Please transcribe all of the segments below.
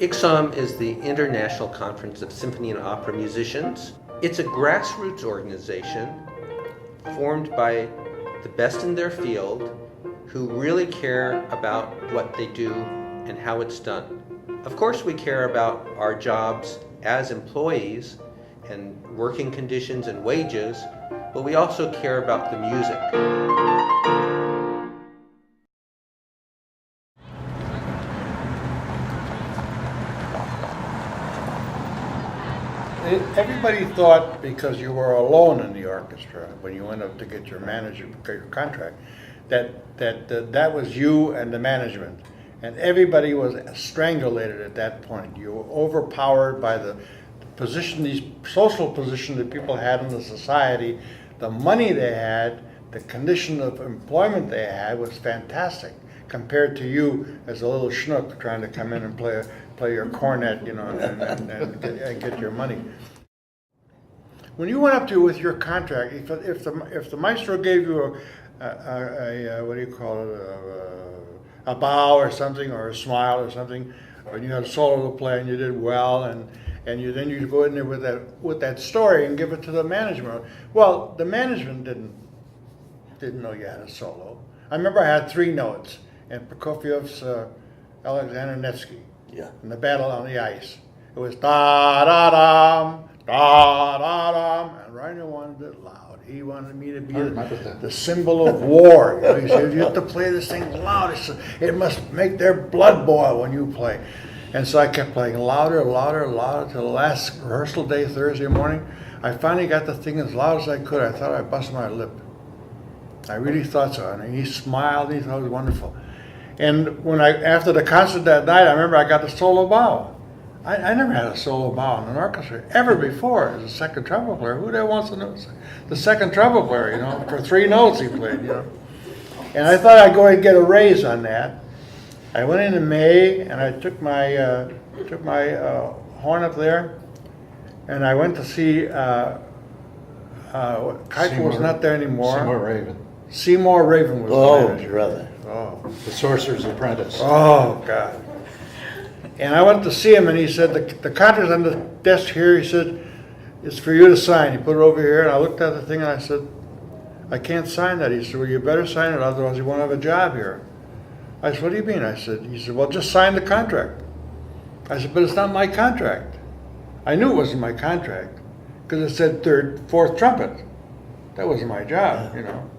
ICSOM is the International Conference of Symphony and Opera Musicians. It's a grassroots organization formed by the best in their field who really care about what they do and how it's done. Of course, we care about our jobs as employees and working conditions and wages, but we also care about the music. Everybody thought because you were alone in the orchestra when you went up to get your manager, your contract, that was you and the management, and everybody was strangulated at that point. You were overpowered by the position, these social position that people had in the society, the money they had, the condition of employment they had was fantastic compared to you as a little schnook trying to come in and play your cornet, you know, and get your money. When you went up to with your contract, if the maestro gave you a what do you call it, a bow or something, or a smile or something, or you had a solo to play and you did well, and then you go in there with that story and give it to the management. Well, the management didn't know you had a solo. I remember I had 3 notes, and Prokofiev's Alexander Nevsky. Yeah. In the battle on the ice. It was da-da-dum, da-da-dum, and Reiner wanted it loud. He wanted me to be the symbol of war. You know, he said, you have to play this thing loud. It must make their blood boil when you play. And so I kept playing louder, louder, louder till the last rehearsal day, Thursday morning. I finally got the thing as loud as I could. I thought I busted my lip. I really thought so. And he smiled, and he thought it was wonderful. And after the concert that night, I remember I got the solo bow. I never had a solo bow in an orchestra ever before as a second trumpet player. Who there wants to know the second trumpet player? You know, for 3 notes he played. You know, and I thought I'd go and get a raise on that. I went in May and I took my horn up there, and I went to see. Keitel was not there anymore. Seymour Raven. Seymour Raven was the manager. Brother. Oh. The Sorcerer's Apprentice. Oh, God. And I went to see him, and he said, the contract's on the desk here. He said, it's for you to sign. He put it over here, and I looked at the thing, and I said, I can't sign that. He said, well, you better sign it, otherwise you won't have a job here. I said, what do you mean? He said, well, just sign the contract. I said, but it's not my contract. I knew it wasn't my contract, because it said 4th trumpet. That wasn't my job, you know.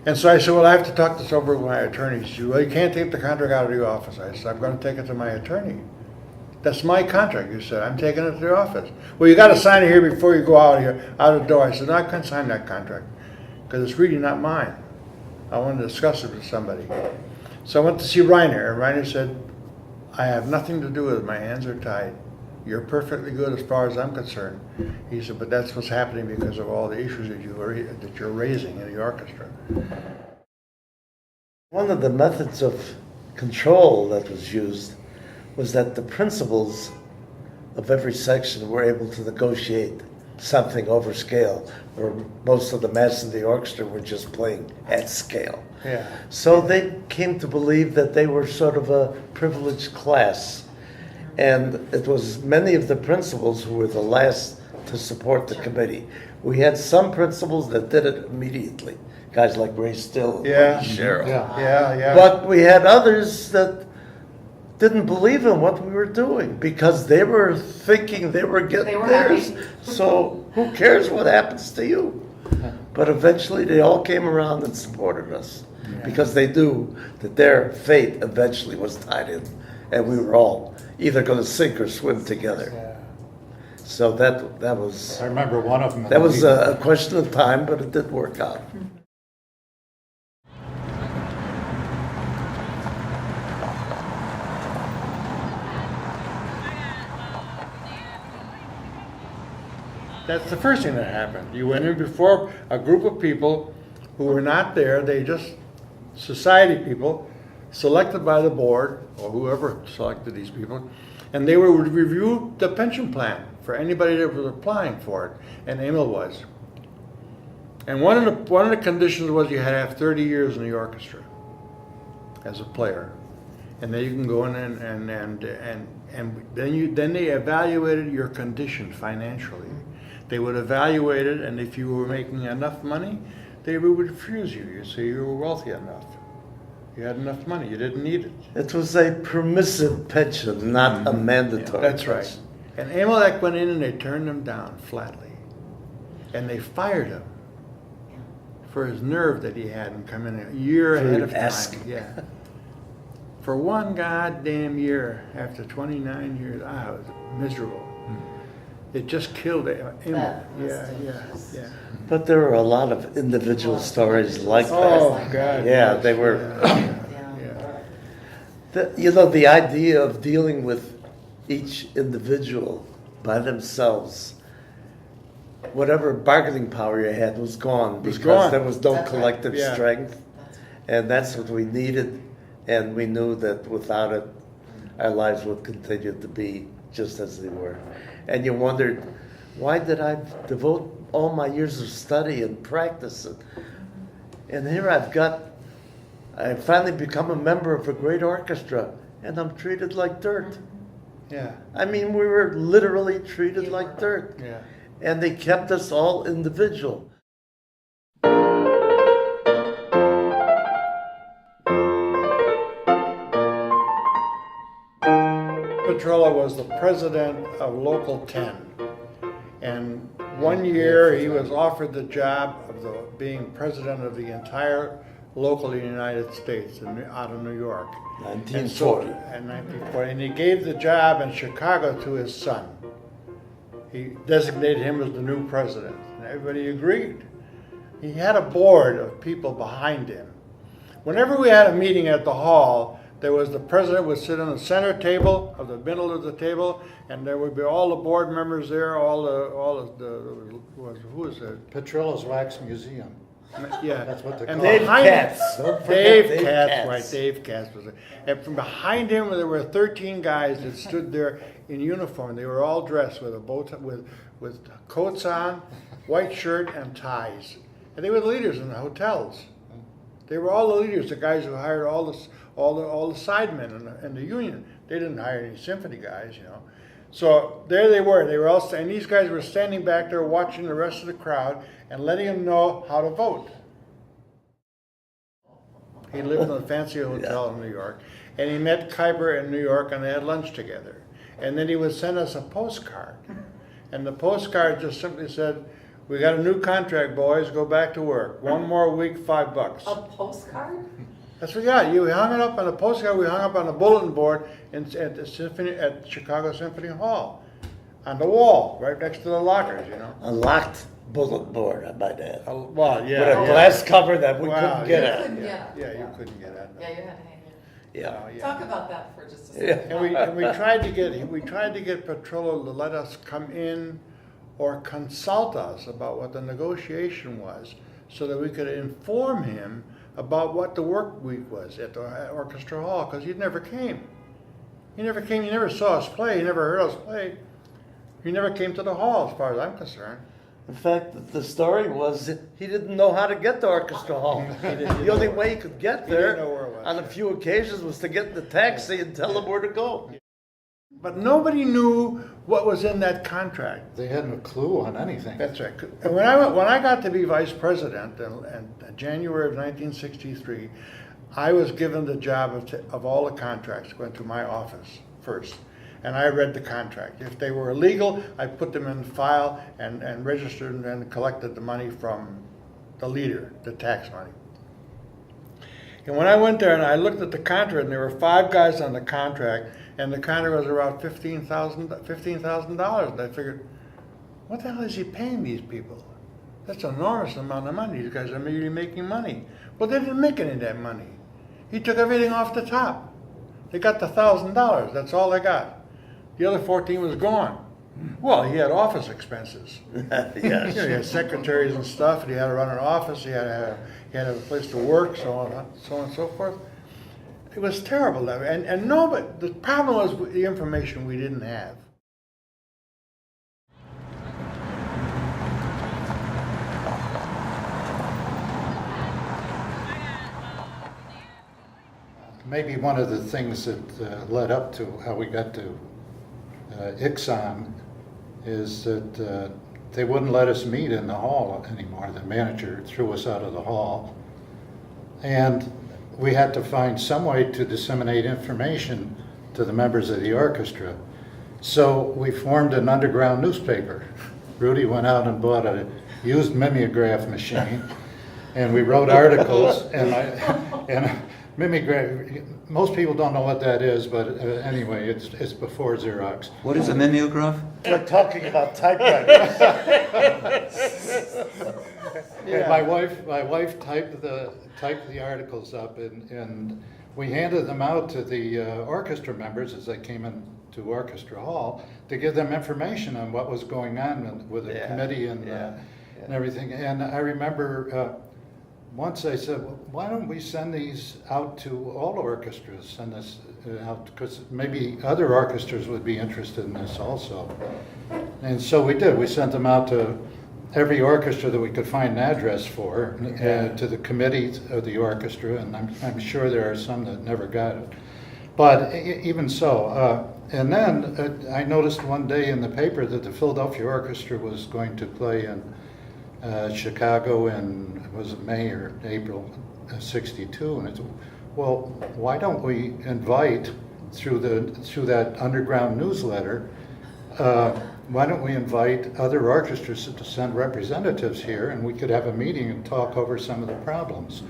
And so I said, well, I have to talk this over with my attorney. She said, well, you can't take the contract out of the office. I said, I'm going to take it to my attorney. That's my contract, you said. I'm taking it to the office. Well, you got to sign it here before you go out of the door. I said, no, I can't sign that contract because it's really not mine. I want to discuss it with somebody. So I went to see Reiner, and Reiner said, I have nothing to do with it. My hands are tied. You're perfectly good as far as I'm concerned. He said, but that's what's happening because of all the issues that you're raising in the orchestra. One of the methods of control that was used was that the principals of every section were able to negotiate something over scale, where most of the masters of the orchestra were just playing at scale. Yeah. So they came to believe that they were sort of a privileged class. And it was many of the principals who were the last to support the committee. We had some principals that did it immediately, guys like Ray Still, Yeah. Cheryl. Yeah. But we had others that didn't believe in what we were doing because they were thinking they were getting theirs. So who cares what happens to you? But eventually they all came around and supported us because they knew that their fate eventually was tied in, and we were all either going to sink or swim together. Yeah. So that was I remember one of them. that was a question of time, but it did work out. That's the first thing that happened. You went in before a group of people who were not there. They just society people selected by the board or whoever selected these people, and they would review the pension plan for anybody that was applying for it, and Emil was. And one of the conditions was you had to have 30 years in the orchestra as a player. And then you can go in and then they evaluated your condition financially. They would evaluate it, and if you were making enough money, they would refuse you. You say you were wealthy enough. You had enough money. You didn't need it. It was a permissive pension, not a mandatory. That's right. pension. And Amalek went in and they turned him down flatly. And they fired him for his nerve that he had and come in a year For ahead of time. asking. Yeah. For one goddamn year, after 29 years, I was miserable. It just killed Emil. That must Yeah, have yeah, just- yeah. But there were a lot of individual stories like Oh, that. God. Yeah, yes, they were. Yeah. Yeah. The idea of dealing with each individual by themselves, whatever bargaining power you had was gone Was because gone. there was no That's right. collective Yeah. strength, That's and that's what we needed. And we knew that without it, our lives would continue to be just as they were. And you wondered, why did I devote all my years of study and practice? And here I finally become a member of a great orchestra, and I'm treated like dirt. Yeah, I mean, we were literally treated like dirt. yeah. And they kept us all individual. Petrola was the president of Local 10. And one year he was offered the job of being president of the entire local in the United States out of New York. 1940. And 1940. And he gave the job in Chicago to his son. He designated him as the new president. And everybody agreed. He had a board of people behind him. Whenever we had a meeting at the hall, there was the president would sit on the center table of the middle of the table, and there would be all the board members there, who was it? Petrilla's Wax Museum. Yeah, That's what they and call it. Dave behind Katz. Don't forget Dave Katz, Katz. right? Dave Katz was there. And from behind him, there were 13 guys that stood there in uniform. They were all dressed with a bow tie, with coats on, white shirt, and ties. And they were the leaders in the hotels. They were all the leaders, the guys who hired all the sidemen in the union. They didn't hire any symphony guys, you know. So there they were. They were all, and these guys were standing back there watching the rest of the crowd and letting them know how to vote. He lived in a fancy hotel in New York, and he met Kuyper in New York, and they had lunch together. And then he would send us a postcard, and the postcard just simply said, "We got a new contract, boys. Go back to work. One more week, $5." A postcard? That's what we got. You hung it up on a postcard. We hung up on a bulletin board at Chicago Symphony Hall, on the wall, right next to the lockers. You know. A locked bullet board, I might add. Well, yeah. With a yeah. glass cover that we Wow, couldn't get yeah. at. Couldn't get. Yeah, you couldn't get at. Yeah, you had to hang it. Yeah. Yeah. Talk about that for just a Yeah. second. And we tried to get Petrola to let us come in or consult us about what the negotiation was, so that we could inform him about what the work week was at Orchestra Hall, because he never came. He never came. He never saw us play. He never heard us play. He never came to the hall, as far as I'm concerned. In fact, the story was he didn't know how to get to Orchestra Hall. The only way he could get there didn't know where it was, on a yeah. few occasions was to get in the taxi and tell him where to go. But nobody knew what was in that contract. They hadn't a clue on anything. That's right. And when I got to be vice president in January of 1963, I was given the job of all the contracts going to my office first. And I read the contract. If they were illegal, I put them in the file and registered and then collected the money from the leader, the tax money. And when I went there and I looked at the contract, and there were 5 guys on the contract, and the contract was around $15,000. And I figured, what the hell is he paying these people? That's an enormous amount of money. These guys are really making money. Well, they didn't make any of that money. He took everything off the top. They got the $1,000. That's all they got. The other 14 was gone. Well, he had office expenses. Yes. You know, he had secretaries and stuff, and he had to run an office, he had to have a place to work, so on and so forth. It was terrible. And nobody, the problem was with the information we didn't have. maybe one of the things that led up to how we got to Ixon is that they wouldn't let us meet in the hall anymore. The manager threw us out of the hall. And we had to find some way to disseminate information to the members of the orchestra. So we formed an underground newspaper. Rudy went out and bought a used mimeograph machine, and we wrote articles. And mimeograph, most people don't know what that is, but anyway, it's before Xerox. What is a mimeograph? We're talking about typewriters. And my wife typed the articles up, and we handed them out to the orchestra members as they came into Orchestra Hall to give them information on what was going on with the Yeah, committee and everything. And I remember once I said, well, why don't we send these out to all orchestras? Send this out, because maybe other orchestras would be interested in this also. And so we did. We sent them out to every orchestra that we could find an address for, to the committees of the orchestra, and I'm sure there are some that never got it. But even so, and then I noticed one day in the paper that the Philadelphia Orchestra was going to play in Chicago in, was it May or April '62, and it's, well, why don't we invite through that underground newsletter? Why don't we invite other orchestras to send representatives here, and we could have a meeting and talk over some of the problems.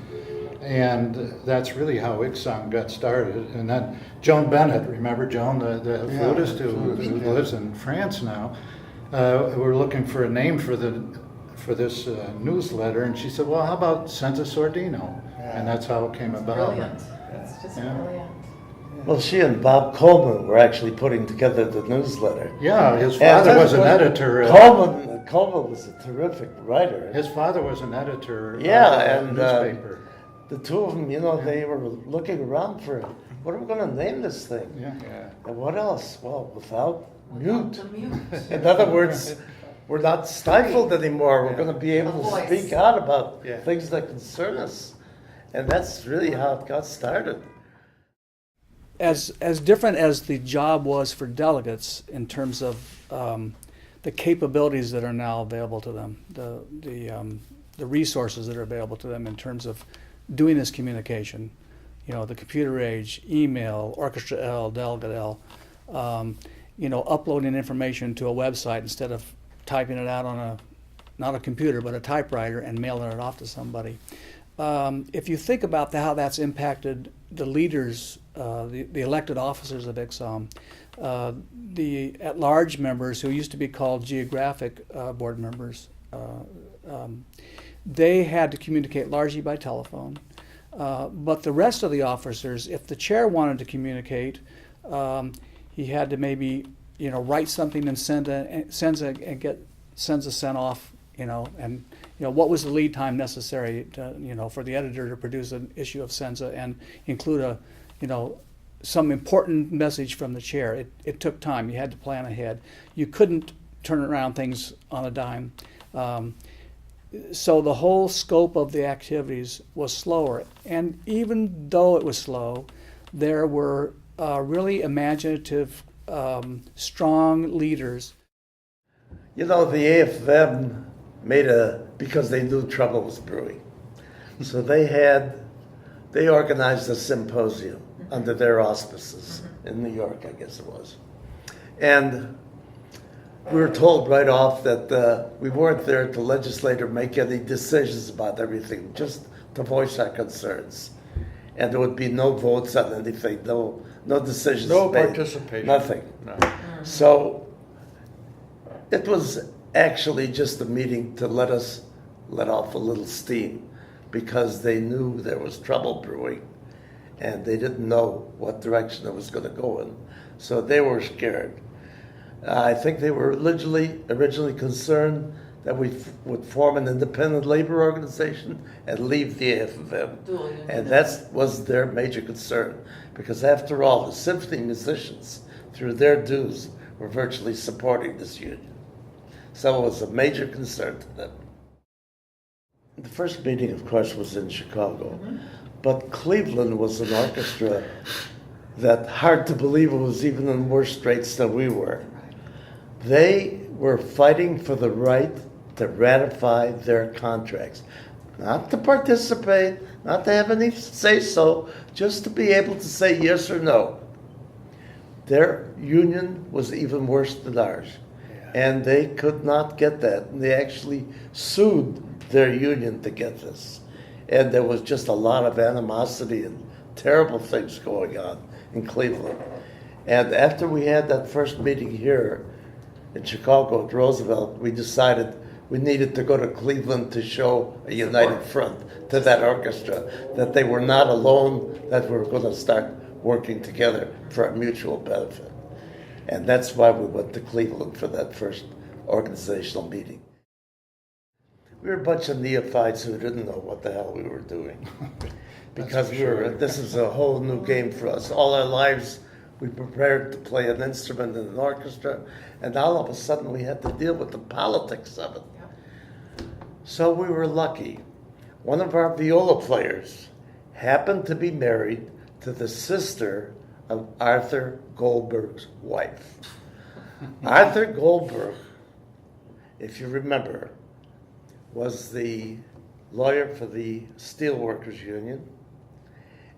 And that's really how Ixon got started. And then Joan Bennett, remember Joan, the flutist who lives in France now, we're looking for a name for this newsletter, and she said, well, how about Senza Sordino? And that's how it came about. Brilliant. It's just brilliant. Well, she and Bob Coleman were actually putting together the newsletter. Yeah, his father was an editor. Coleman was a terrific writer. His father was an editor Yeah, of and the newspaper. the two of them, they were looking around for, what are we going to name this thing? Yeah. And what else? Well, without mute. The mute. In other words, we're not stifled anymore. We're going to be able to voice. speak out about Yeah. things that concern us. And that's really how it got started. As different as the job was for delegates in terms of the capabilities that are now available to them, the resources that are available to them in terms of doing this communication, the computer age, email, Orchestra L, Delegate L, uploading information to a website instead of typing it out on not a computer, but a typewriter and mailing it off to somebody. If you think about how that's impacted the leaders, the elected officers of Ixom, the at-large members who used to be called geographic board members, they had to communicate largely by telephone. But the rest of the officers, if the chair wanted to communicate, he had to maybe write something and send a sent off, and what was the lead time necessary to, for the editor to produce an issue of Senza and include some important message from the chair. It took time. You had to plan ahead. You couldn't turn around things on a dime. So the whole scope of the activities was slower. And even though it was slow, there were really imaginative, strong leaders. The AFM because they knew trouble was brewing. So they organized a symposium under their auspices in New York, I guess it was. And we were told right off that we weren't there to legislate or make any decisions about everything, just to voice our concerns. And there would be no votes on anything, no decisions No made. participation. Nothing. No. So it was actually just a meeting to let us let off a little steam, because they knew there was trouble brewing and they didn't know what direction it was going to go in. So they were scared. I think they were originally concerned that we would form an independent labor organization and leave the AFM. Dual union. And that was their major concern, because after all, the symphony musicians, through their dues, were virtually supporting this union. So it was a major concern to them. The first meeting, of course, was in Chicago. But Cleveland was an orchestra that hard to believe it was even in worse straits than we were. They were fighting for the right to ratify their contracts. Not to participate, not to have any say so, just to be able to say yes or no. Their union was even worse than ours. And they could not get that. And they actually sued their union to get this. And there was just a lot of animosity and terrible things going on in Cleveland. And after we had that first meeting here in Chicago at Roosevelt, we decided we needed to go to Cleveland to show a united front to that orchestra, that they were not alone, that we were going to start working together for a mutual benefit. And that's why we went to Cleveland for that first organizational meeting. We were a bunch of neophytes who didn't know what the hell we were doing. Because this is a whole new game for us. All our lives we prepared to play an instrument in an orchestra, and all of a sudden we had to deal with the politics of it. So we were lucky. One of our viola players happened to be married to the sister of Arthur Goldberg's wife. Arthur Goldberg, if you remember, was the lawyer for the Steelworkers Union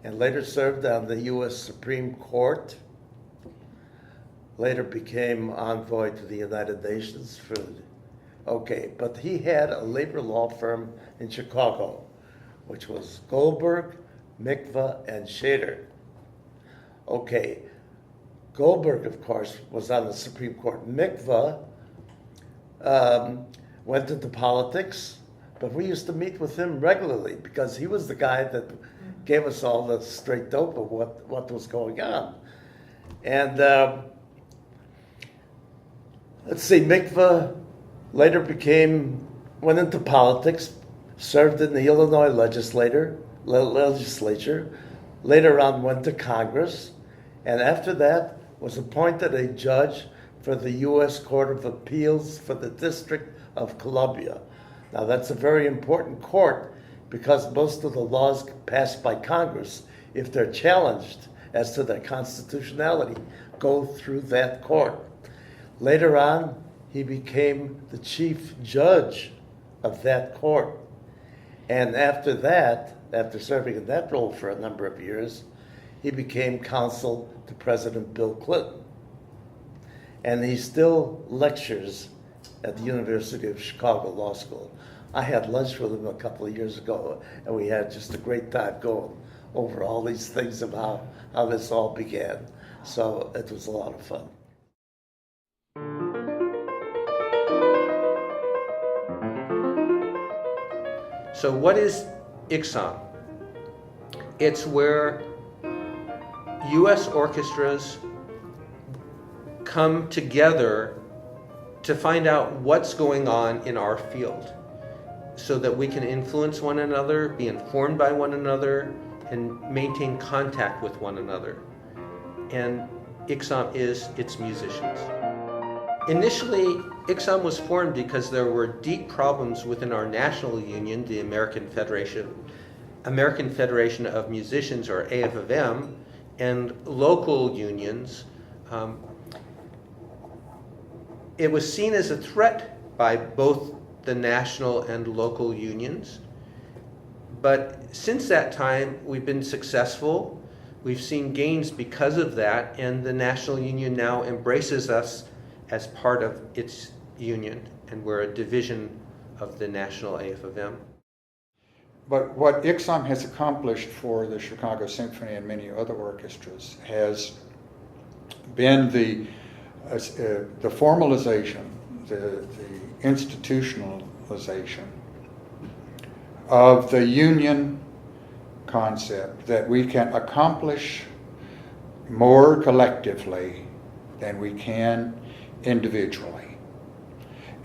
and later served on the U.S. Supreme Court, later became envoy to the United Nations for but he had a labor law firm in Chicago, which was Goldberg, Mikva, and Shader. Goldberg, of course, was on the Supreme Court. Mikva went into politics, but we used to meet with him regularly because he was the guy that gave us all the straight dope of what was going on. And Mikva later went into politics, served in the Illinois legislature, later on went to Congress, and after that was appointed a judge for the U.S. Court of Appeals for the District of Columbia. Now that's a very important court because most of the laws passed by Congress, if they're challenged as to their constitutionality, go through that court. Later on, he became the chief judge of that court. And after that, after serving in that role for a number of years, he became counsel to President Bill Clinton. And he still lectures at the University of Chicago Law School. I had lunch with him a couple of years ago, and we had just a great time going over all these things about how this all began. So it was a lot of fun. So what is ICSOM? It's where U.S. orchestras come together to find out what's going on in our field so that we can influence one another, be informed by one another, and maintain contact with one another. And ICSOM is its musicians. Initially, ICSOM was formed because there were deep problems within our national union, the American Federation of Musicians, or AFM, and local unions. It was seen as a threat by both the national and local unions. But since that time, we've been successful. We've seen gains because of that, and the national union now embraces us as part of its union, and we're a division of the national AFM. But what ICSOM has accomplished for the Chicago Symphony and many other orchestras has been the formalization, the institutionalization of the union concept, that we can accomplish more collectively than we can individually.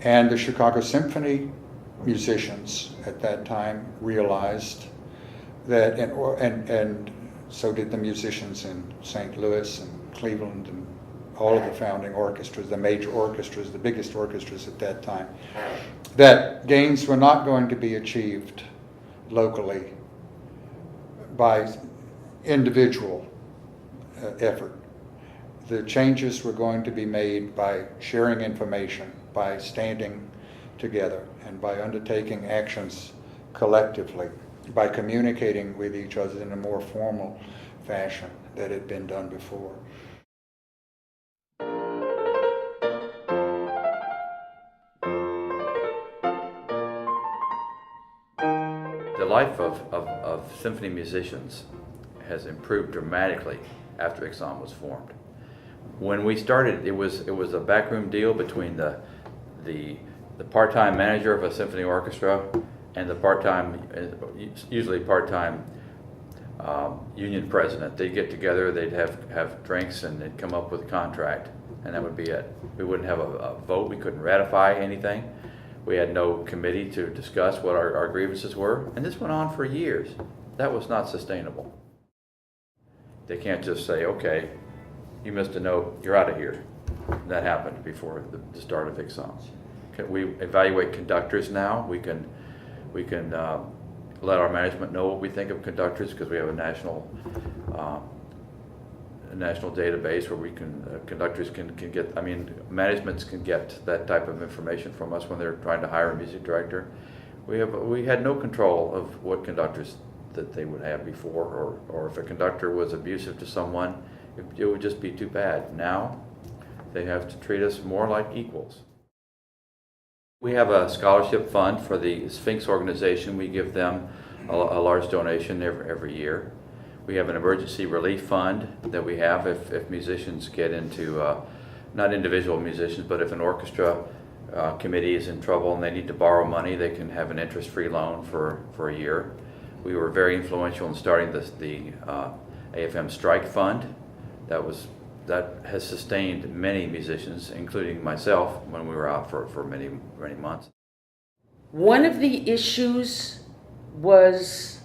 And the Chicago Symphony musicians at that time realized that, and so did the musicians in St. Louis and Cleveland and all of the founding orchestras, the major orchestras, the biggest orchestras at that time, that gains were not going to be achieved locally by individual effort. The changes were going to be made by sharing information, by standing together, and by undertaking actions collectively, by communicating with each other in a more formal fashion that had been done before. The life of symphony musicians has improved dramatically after Ixon was formed. When we started, it was a backroom deal between the part-time manager of a symphony orchestra and the usually part-time union president. They'd get together, they'd have drinks, and they'd come up with a contract, and that would be it. We wouldn't have a vote, we couldn't ratify anything. We had no committee to discuss what our grievances were, and this went on for years. That was not sustainable. They can't just say, okay, you missed a note, you're out of here. That happened before the start of Ixon. We evaluate conductors now. We can let our management know what we think of conductors, because we have a national database where we can conductors can get. I mean, managements can get that type of information from us when they're trying to hire a music director. We had no control of what conductors that they would have before, or if a conductor was abusive to someone, it would just be too bad. Now they have to treat us more like equals. We have a scholarship fund for the Sphinx organization. We give them a large donation every year. We have an emergency relief fund that we have if musicians get into, not individual musicians, but if an orchestra committee is in trouble and they need to borrow money, they can have an interest-free loan for a year. We were very influential in starting the AFM Strike Fund. That has sustained many musicians, including myself, when we were out for many months. One of the issues was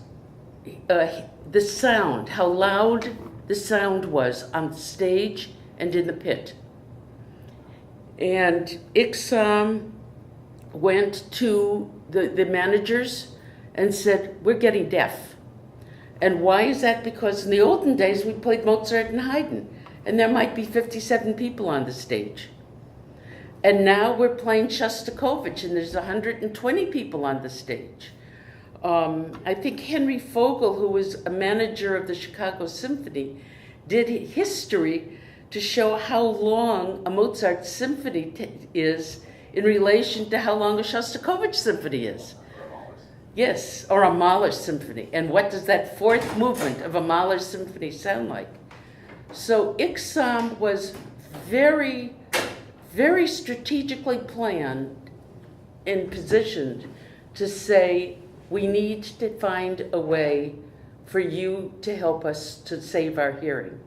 the sound, how loud the sound was on stage and in the pit. And Ixon went to the managers and said, we're getting deaf. And why is that? Because in the olden days we played Mozart and Haydn, and there might be 57 people on the stage. And now we're playing Shostakovich, and there's 120 people on the stage. I think Henry Fogel, who was a manager of the Chicago Symphony, did history to show how long a Mozart symphony is in relation to how long a Shostakovich symphony is. Yes, or a Mahler symphony. And what does that fourth movement of a Mahler symphony sound like? So Ixon was very, very strategically planned and positioned to say, we need to find a way for you to help us to save our hearing.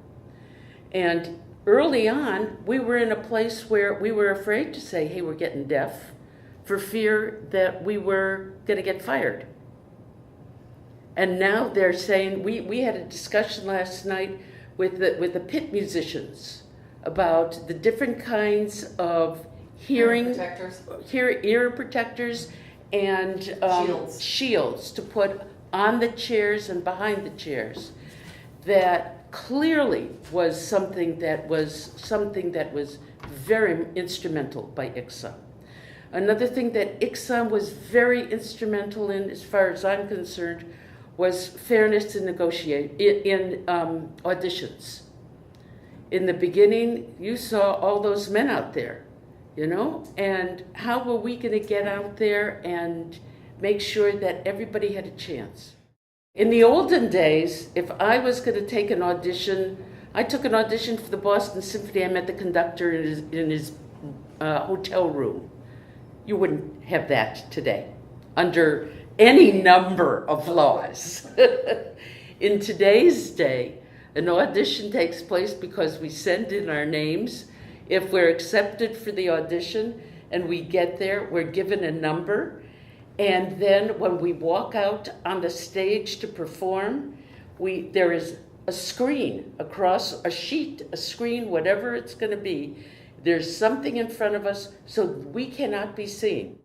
And early on, we were in a place where we were afraid to say, hey, we're getting deaf, for fear that we were going to get fired. And now they're saying, we had a discussion last night with the pit musicians about the different kinds of hearing ear protectors and shields to put on the chairs and behind the chairs. That clearly was something that was very instrumental by Ixon. Another thing that Ixon was very instrumental in, as far as I'm concerned, was fairness in auditions. In the beginning, you saw all those men out there, you know, and how were we going to get out there and make sure that everybody had a chance? In the olden days, if I was going to take an audition, I took an audition for the Boston Symphony. I met the conductor in his hotel room. You wouldn't have that today, under any number of laws. In today's day, an audition takes place because we send in our names. If we're accepted for the audition and we get there, we're given a number. And then when we walk out on the stage to perform, there is a screen across a sheet, a screen, whatever it's going to be. There's something in front of us so we cannot be seen.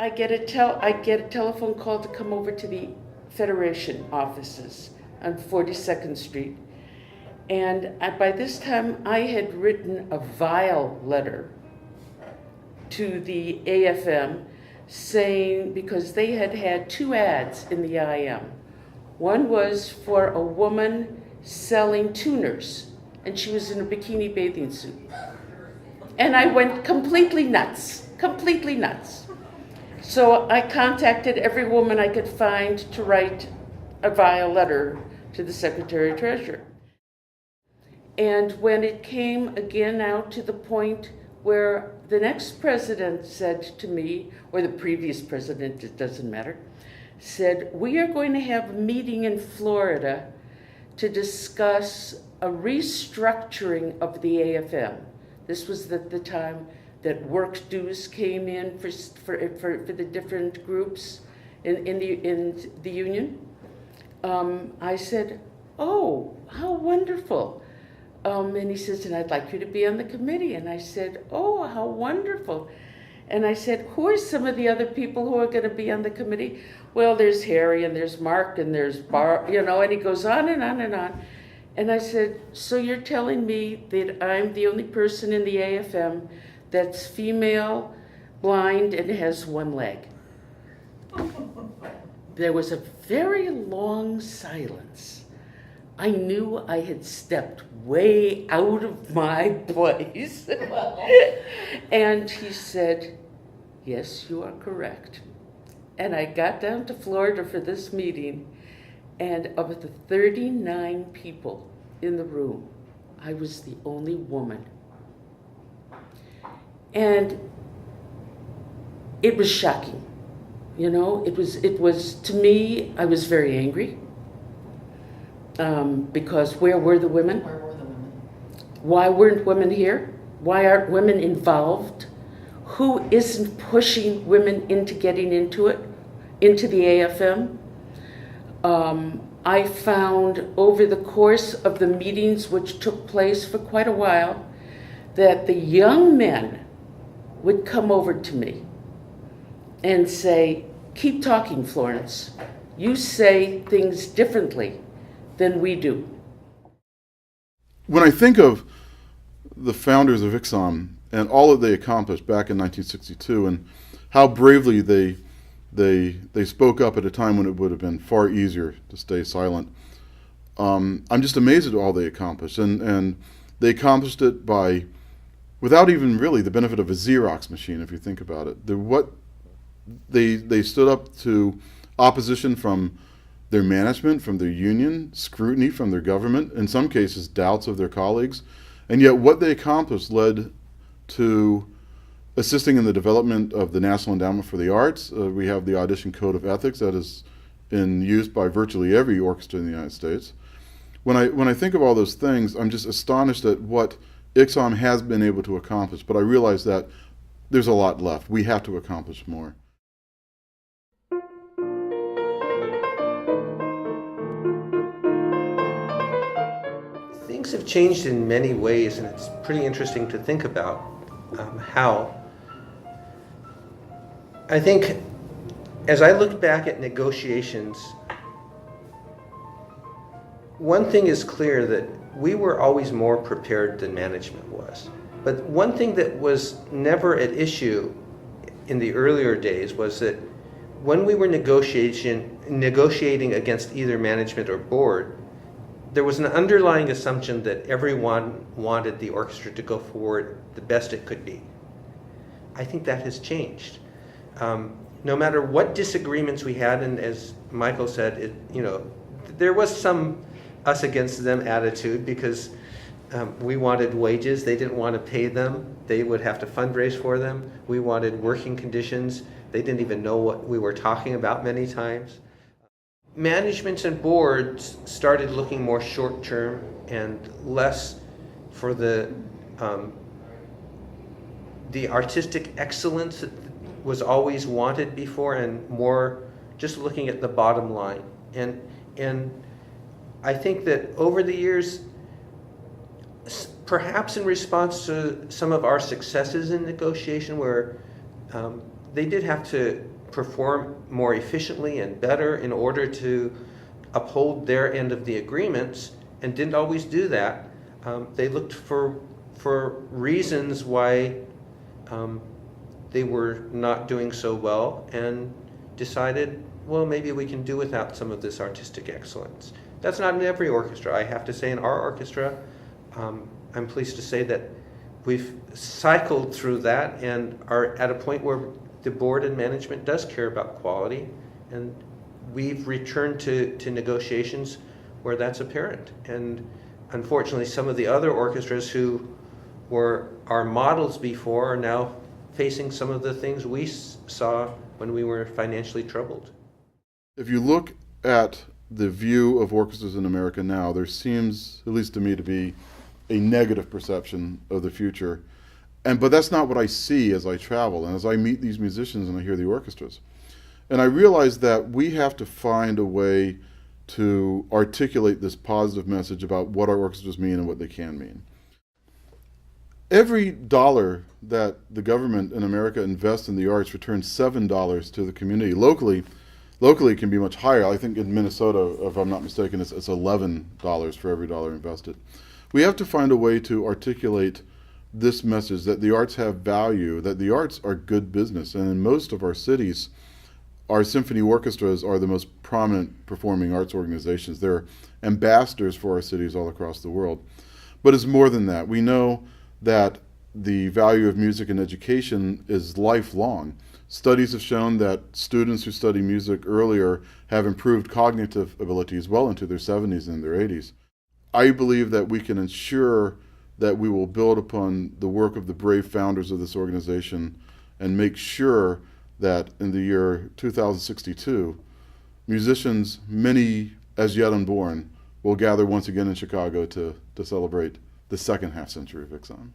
I get a telephone call to come over to the Federation offices on 42nd Street. And by this time, I had written a vile letter to the AFM saying, because they had had 2 ads in the IM. One was for a woman selling tuners, and she was in a bikini bathing suit. And I went completely nuts. So I contacted every woman I could find to write a vile letter to the Secretary Treasurer. And when it came again out to the point where the next president said to me, or the previous president, it doesn't matter, said, we are going to have a meeting in Florida to discuss a restructuring of the AFM. This was at the time that work dues came in for the different groups in the union. I said, oh, how wonderful. And he says, and I'd like you to be on the committee. And I said, oh, how wonderful. And I said, who are some of the other people who are going to be on the committee? Well, there's Harry and there's Mark and there's Bar, and he goes on and on and on. And I said, so you're telling me that I'm the only person in the AFM that's female, blind, and has 1 leg? There was a very long silence. I knew I had stepped way out of my place. And he said, yes, you are correct. And I got down to Florida for this meeting, and of the 39 people in the room, I was the only woman. And it was shocking. It was to me, I was very angry. Because where were the women? Where were the women? Why weren't women here? Why aren't women involved? Who isn't pushing women into getting into the AFM? I found over the course of the meetings, which took place for quite a while, that the young men would come over to me and say, keep talking, Florence. You say things differently than we do. When I think of the founders of ICSOM and all that they accomplished back in 1962 and how bravely they spoke up at a time when it would have been far easier to stay silent, I'm just amazed at all they accomplished. And they accomplished it without even really the benefit of a Xerox machine, if you think about it. They stood up to opposition from their management, from their union, scrutiny from their government, in some cases doubts of their colleagues, and yet what they accomplished led to assisting in the development of the National Endowment for the Arts. We have the Audition Code of Ethics that is in use by virtually every orchestra in the United States. When I think of all those things, I'm just astonished at what ICSOM has been able to accomplish, but I realize that there's a lot left. We have to accomplish more. Things have changed in many ways, and it's pretty interesting to think about how. I think as I look back at negotiations, one thing is clear, that we were always more prepared than management was. But one thing that was never at issue in the earlier days was that when we were negotiating against either management or board, there was an underlying assumption that everyone wanted the orchestra to go forward the best it could be. I think that has changed. No matter what disagreements we had, and as Michael said, there was some us against them attitude, because we wanted wages, they didn't want to pay them, they would have to fundraise for them. We wanted working conditions, they didn't even know what we were talking about many times. Managements and boards started looking more short-term and less for the artistic excellence that was always wanted before, and more just looking at the bottom line. And I think that over the years, perhaps in response to some of our successes in negotiation, where they did have to perform more efficiently and better in order to uphold their end of the agreements, and didn't always do that. They looked for reasons why they were not doing so well, and decided, well, maybe we can do without some of this artistic excellence. That's not in every orchestra. I have to say, in our orchestra, I'm pleased to say that we've cycled through that and are at a point where the board and management does care about quality, and we've returned to negotiations where that's apparent. And unfortunately, some of the other orchestras who were our models before are now facing some of the things we saw when we were financially troubled. If you look at the view of orchestras in America now, there seems, at least to me, to be a negative perception of the future. But that's not what I see as I travel and as I meet these musicians and I hear the orchestras. And I realize that we have to find a way to articulate this positive message about what our orchestras mean and what they can mean. Every dollar that the government in America invests in the arts returns $7 to the community. Locally it can be much higher. I think in Minnesota, if I'm not mistaken, it's $11 for every dollar invested. We have to find a way to articulate this message that the arts have value, that the arts are good business. And in most of our cities, our symphony orchestras are the most prominent performing arts organizations. They're ambassadors for our cities all across the world. But it's more than that. We know that the value of music in education is lifelong. Studies have shown that students who study music earlier have improved cognitive abilities well into their 70s and their 80s. I believe that we can ensure that we will build upon the work of the brave founders of this organization and make sure that in the year 2062, musicians, many as yet unborn, will gather once again in Chicago to celebrate the second half century of Ixon.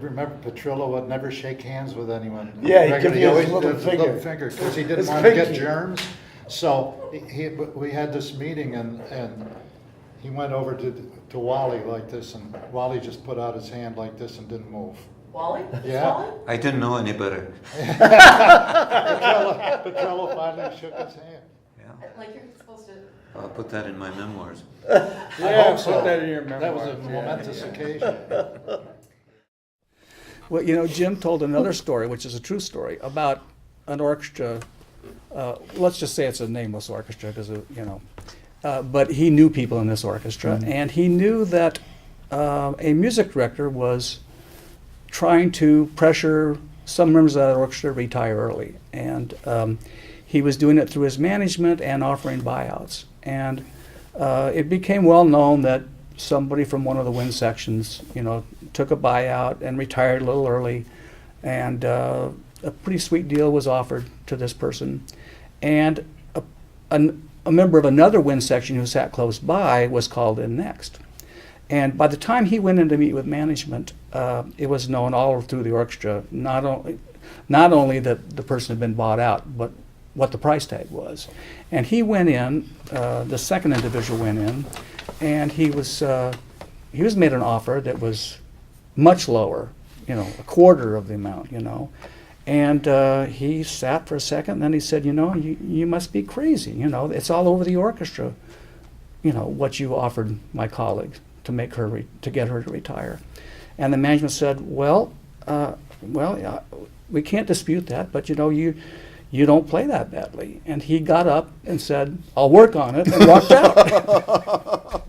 Remember, Petrillo would never shake hands with anyone. Yeah, he'd give you always his little did finger. because he didn't His want to get pinky. germs. So we had this meeting and he went over to Wally like this, and Wally just put out his hand like this and didn't move. Wally? Yeah. Wally? I didn't know any better. Petrillo finally shook his hand. Yeah, Like you're supposed to. I'll put that in my memoirs. Yeah, hope so. put that in your That was a memoirs, yeah. momentous occasion. Well, you know, Jim told another story, which is a true story, about an orchestra. Let's just say it's a nameless orchestra, because but he knew people in this orchestra, and he knew that a music director was trying to pressure some members of that orchestra to retire early, and he was doing it through his management and offering buyouts. And it became well known that somebody from one of the wind sections, took a buyout and retired a little early, and a pretty sweet deal was offered to this person. And a member of another wind section who sat close by was called in next. And by the time he went in to meet with management, it was known all through the orchestra, not only that the person had been bought out, but what the price tag was. And he went in, the second individual went in, and he was made an offer that was much lower, a quarter of the amount, And he sat for a second, and then he said, you must be crazy, it's all over the orchestra, what you offered my colleague to make her to get her to retire. And the management said, well, we can't dispute that, but you don't play that badly. And he got up and said, I'll work on it, and walked out.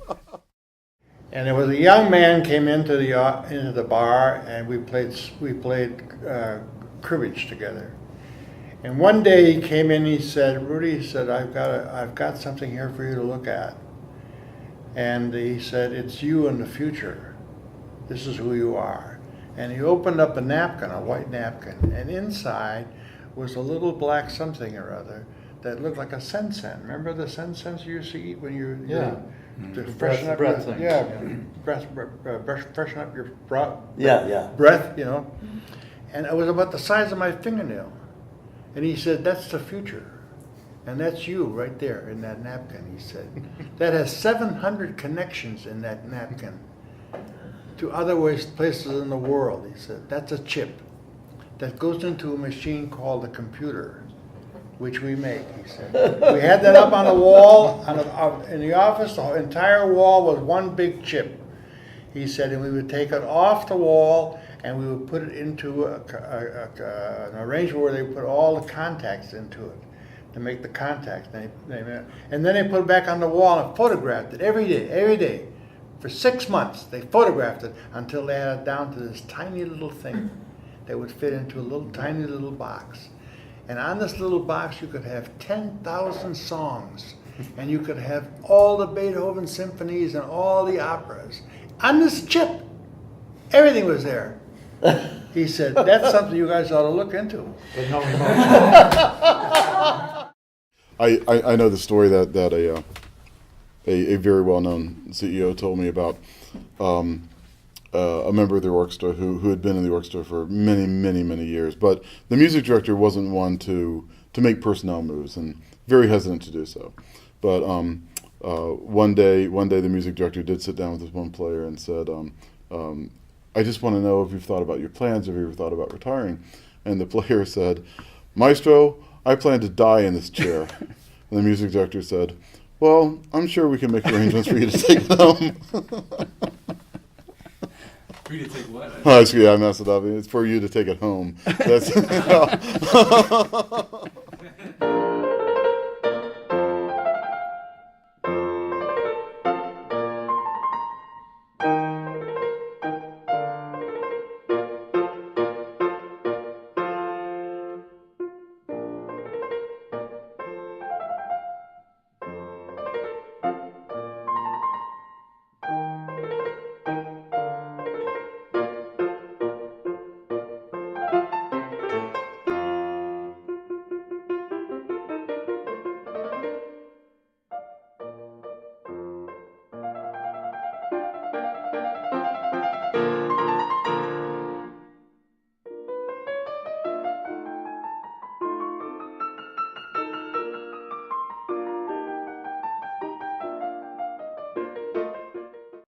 And there was a young man came into the bar, and we played cribbage together. And one day he came in, he said, Rudy, he said, I've got something here for you to look at. And he said, it's you in the future. This is who you are. And he opened up a napkin, a white napkin, and inside was a little black something or other that looked like a sen-sen. Remember the sen-sens you used to eat when to freshen up breath your, things, freshen up your Yeah. breath, And it was about the size of my fingernail. And he said, that's the future. And that's you right there in that napkin, he said. That has 700 connections in that napkin to other places in the world, he said. That's a chip that goes into a machine called a computer, which we make, he said. We had that up on the wall in the office. The entire wall was one big chip, he said, and we would take it off the wall and we would put it into an arrangement where they put all the contacts into it to make the contacts. And then they put it back on the wall and photographed it every day. For 6 months, they photographed it until they had it down to this tiny little thing that would fit into a little tiny little box. And on this little box, you could have 10,000 songs, and you could have all the Beethoven symphonies and all the operas. On this chip, everything was there. He said, that's something you guys ought to look into. But no emotion. I know the story that a very well-known CEO told me about a member of the orchestra who had been in the orchestra for many years, but the music director wasn't one to make personnel moves and very hesitant to do so. But one day the music director did sit down with this one player and said, I just want to know if you've thought about your plans, if you've ever thought about retiring. And the player said, Maestro, I plan to die in this chair. And the music director said, well, I'm sure we can make arrangements for you to take it home. For you to take what? Oh, excuse me, I messed it up. It's for you to take it home. That's